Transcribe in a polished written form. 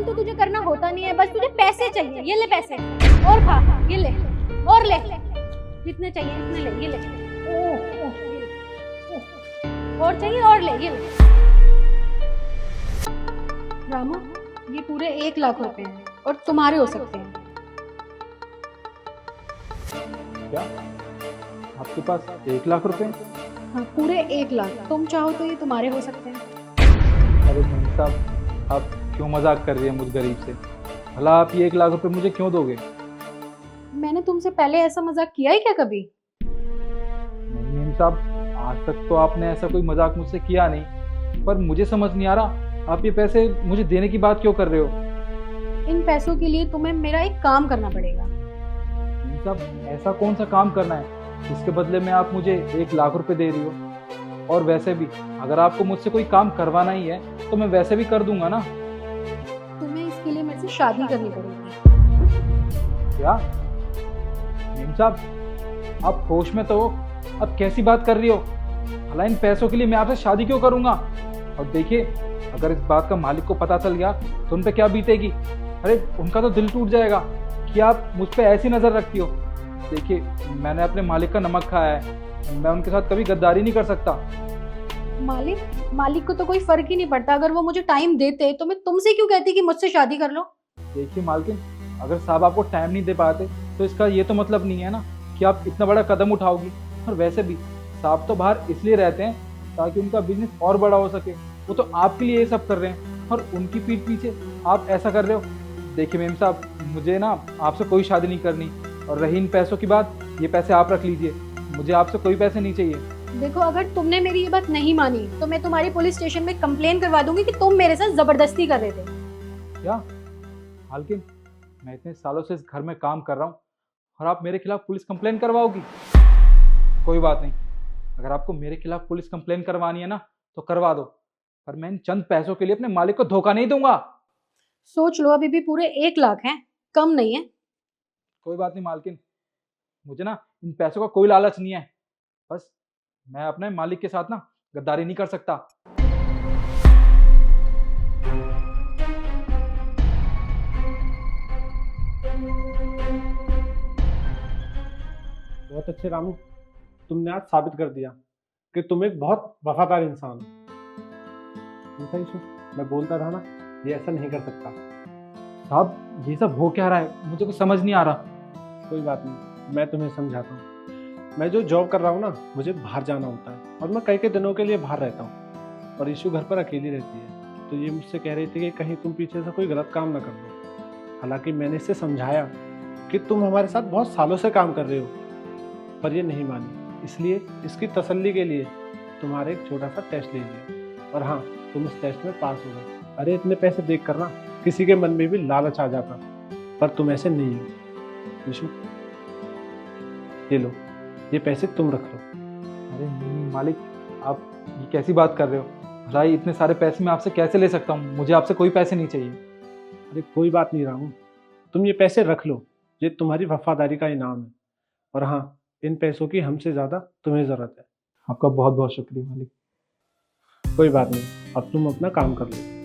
काम तो तुझे करना होता नहीं है, बस तुझे पैसे चाहिए। ये ले पैसे, और खा, ये ले, और ले, जितने चाहिए इतने ले, ये ले, और चाहिए और ले, ये ले। रामू, ये पूरे 1 लाख रुपए हैं और तुम्हारे हो सकते हैं। क्या आपके पास 1 लाख रुपए? हाँ, पूरे 1 लाख। तुम चाहो तो ये तुम्हारे हो सकते हैं। अरे मेम साहब, आप क्यों मजाक कर रही है मुझ गरीब से? भला आप ये 1 लाख रुपए मुझे क्यों दोगे? मैंने तुमसे पहले ऐसा मजाक किया है क्या कभी? नहीं मेम साहब, आज तक तो आपने ऐसा कोई मजाक मुझसे किया नहीं, पर मुझे समझ नहीं आ रहा आप ये पैसे मुझे देने की बात क्यों कर रहे हो? इन पैसों के लिए तुम्हें मेरा एक काम करना पड़ेगा। मेम साहब, ऐसा कौन सा काम करना है जिसके बदले में आप मुझे 1 लाख रुपए दे रही हो? और वैसे भी अगर आपको मुझसे कोई काम करवाना ही है तो मैं वैसे भी कर दूंगा ना। तुम्हें इसके लिए मेरे से शादी करनी पड़ेगी। क्या मेम साहब, आप होश में तो हो? अब कैसी बात कर रही हो? भला इन पैसों के लिए मैं आपसे शादी क्यों करूंगा? और देखिए, अगर इस बात का मालिक को पता चल गया तो उन पे क्या बीतेगी? अरे उनका तो दिल टूट जाएगा कि आप मुझ पे ऐसी नजर रखती हो। देखिए, मैंने अपने मालिक का नमक खाया है, मैं उनके साथ कभी गद्दारी नहीं कर सकता। मालिक को तो कोई फर्क ही नहीं पड़ता। अगर वो मुझे टाइम देते तो मैं तुमसे क्यों कहती कि मुझसे शादी कर लो। देखिए मालकिन, अगर साहब आपको टाइम नहीं दे पाते तो इसका ये तो मतलब नहीं है ना कि आप इतना बड़ा कदम उठाओगी। और वैसे भी साहब तो बाहर इसलिए रहते हैं ताकि उनका बिजनेस और बड़ा हो सके। वो तो आपके लिए ये सब कर रहे हैं और उनकी पीठ पीछे आप ऐसा कर रहे हो। देखिए मेम साहब, मुझे ना आपसे कोई शादी नहीं करनी। और रही इन पैसों की बात, ये पैसे आप रख लीजिए, मुझे आपसे कोई पैसे नहीं चाहिए। देखो, अगर तुमने मेरी ये बात नहीं मानी तो मैं तुम्हारी पुलिस स्टेशन में कंप्लेन करवा दूंगी कि तुम मेरे साथ जबरदस्ती कर रहे थे। क्या मालकिन, मैं इतने सालों से इस घर में काम कर रहा हूँ और आप मेरे खिलाफ पुलिस कंप्लेन करवाओगी? कोई बात नहीं, अगर आपको मेरे खिलाफ पुलिस कंप्लेन करवानी है ना तो करवा दो, पर मैं इन चंद पैसों के लिए अपने मालिक को धोखा नहीं दूंगा। सोच लो, अभी भी पूरे 1 लाख हैं, कम नहीं है। कोई बात नहीं मालकिन, मुझे ना इन पैसों का कोई लालच नहीं है। बस मैं अपने मालिक के साथ ना गद्दारी नहीं कर सकता। बहुत अच्छे रामू, तुमने आज साबित कर दिया कि तुम एक बहुत वफादार इंसान हो। देखा यीशु, मैं बोलता था ना, ये ऐसा नहीं कर सकता। साहब, ये सब हो क्या रहा है? मुझे कुछ समझ नहीं आ रहा। कोई बात नहीं, मैं तुम्हें समझाता हूँ। मैं जो जॉब कर रहा हूँ ना, मुझे बाहर जाना होता है और मैं कई दिनों के लिए बाहर रहता हूँ। और यीशु घर पर अकेली रहती है, तो ये मुझसे कह रही थी कि कहीं तुम पीछे से कोई गलत काम ना कर दो। हालांकि मैंने इसे समझाया कि तुम हमारे साथ बहुत सालों से काम कर रहे हो, पर ये नहीं मानी। इसलिए इसकी तसल्ली के लिए तुम्हारे एक छोटा सा टेस्ट ले लिया, और हाँ, तुम इस टेस्ट में पास हो गए। अरे इतने पैसे देख कर ना किसी के मन में भी लालच आ जाता, पर तुम ऐसे नहीं हो। यीशु, ये लो, ये पैसे तुम रख लो। अरे नहीं मालिक, आप ये कैसी बात कर रहे हो? भला ये इतने सारे पैसे मैं आपसे कैसे ले सकता हूँ? मुझे आपसे कोई पैसे नहीं चाहिए। अरे कोई बात नहीं रामू, तुम ये पैसे रख लो, ये तुम्हारी वफादारी का इनाम है। और हाँ, इन पैसों की हमसे ज़्यादा तुम्हें ज़रूरत है। आपका बहुत बहुत शुक्रिया मालिक। कोई बात नहीं, अब तुम अपना काम कर लो।